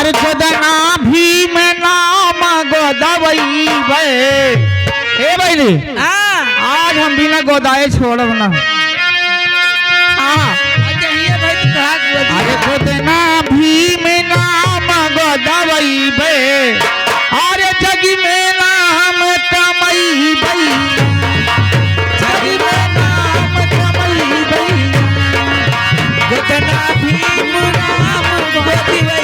अरे गोदना भी में नाम गोदवई बे ए भाई आज हम बिना गोदाए छोड़ब ना। अरे गोदना भी में नाम गोदवई बे अरे जगी में नाम कमई बई जगी में नाम कमई बई गोदना भी नाम गोदवई बे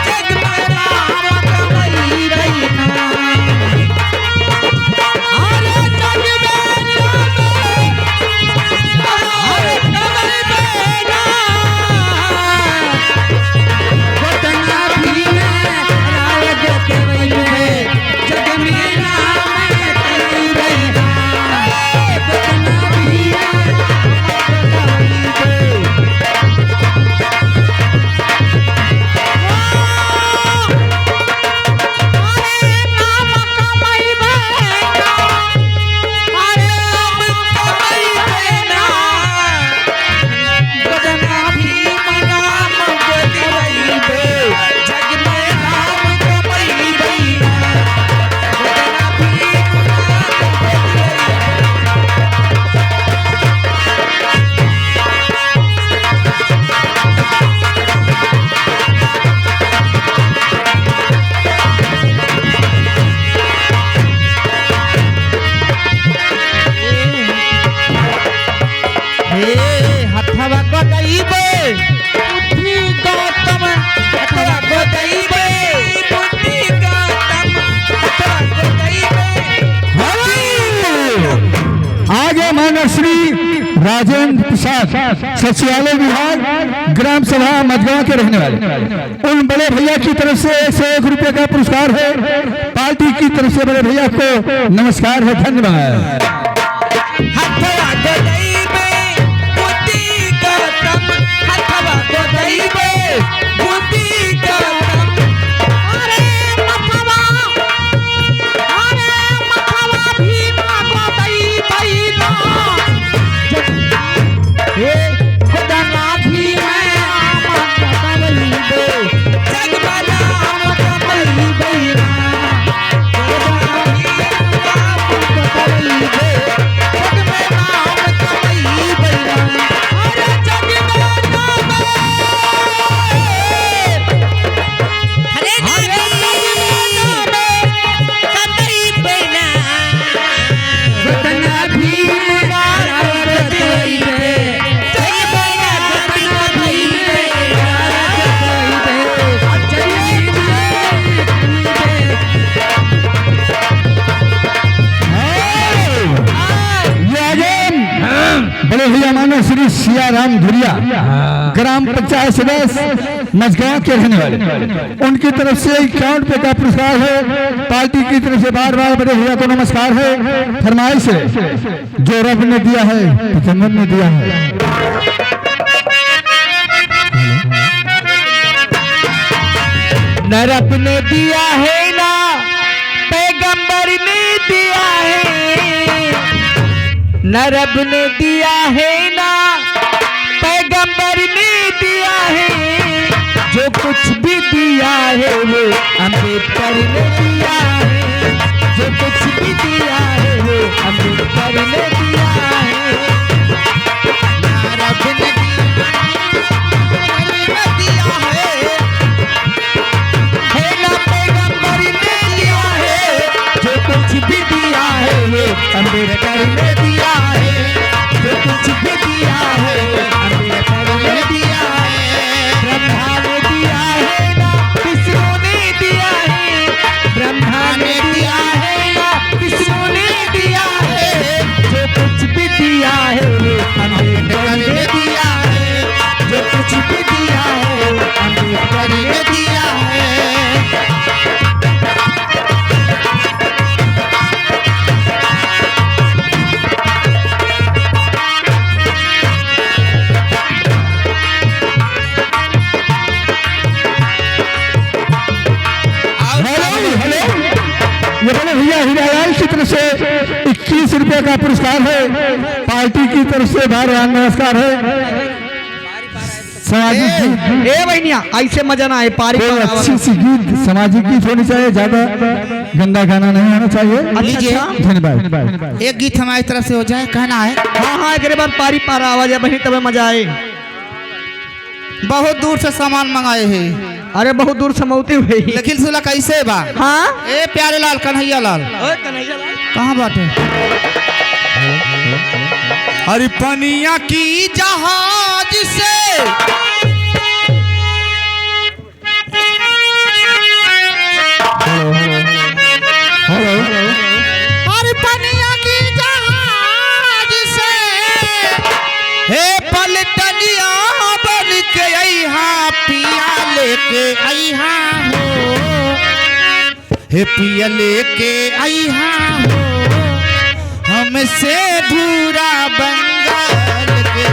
जग में नाम कमई बई अरे जग में श्री राजेंद्र प्रसाद सचिवालय विभाग ग्राम सभा मझगांव के रहने वाले उन बड़े भैया की तरफ से 101 रुपये का पुरस्कार है। पार्टी की तरफ से बड़े भैया को नमस्कार है, धन्यवाद। बड़े भैया मानो श्री सियाराम धुरिया ग्राम पंचायत सदस्य मझगांव के रहने वाले उनकी तरफ से 51 रुपये का पुरस्कार है। पार्टी की तरफ से बार बार बड़े भैया को नमस्कार है। फरमाइश है जो रब ने दिया है पैगंबर ने दिया है। न रब ने दिया है ना पैगंबर ने दिया है, न रब ने दिया है ना पैगंबर ने दिया है, जो कुछ भी दिया है वो अम्बेडकर ने दिया है, जो कुछ भी दिया है वो अम्बेडकर ने दिया है। न रब ने दिया है ना पैगंबर ने दिया है, जो कुछ भी दिया है वो अम्बेडकर ने दिया है, जो कुछ भी दिया है अम्बेडकर ने दिया है। ब्रह्मा ने दिया है ना विष्णु ने दिया है, ब्रह्मा ने दिया है ना विष्णु ने दिया है, जो कुछ भी दिया है वो अम्बेडकर ने दिया है, जो कुछ भी दिया है वो अम्बेडकर ने दिया है। ये बड़े भैया हिरालाल की तरफ से 21 रुपये का पुरस्कार है। पार्टी की तरफ से बार बार नमस्कार है। सामाजिक गीत, ए बहनिया ऐसे मजा ना आए पारी कोई पर अच्छी सी गीत सामाजिक गीत होनी चाहिए, ज्यादा गंदा गाना नहीं होना चाहिए। लीजिए। धन्यवाद। एक गीत हमारी तरफ से हो जाए, कहना है। हाँ हाँ एक बार पारी पार आवाज है बहनी तब मजा आए। बहुत दूर से सामान मंगाए हैं, अरे बहुत दूर समौती हुई। लेकिन सुला कैसे बा? हाँ ए प्यारे लाल, कन्हैया लाल, ओए कन्हैया लाल। कहाँ बाटे? अरे पनिया की जहाज से अरे पनिया की जहाज से हे पलटनिया बन के अइहा पिया लेके अइहा हो, हे पिया लेके अइहा हो हमसे भूरा बंगाल के।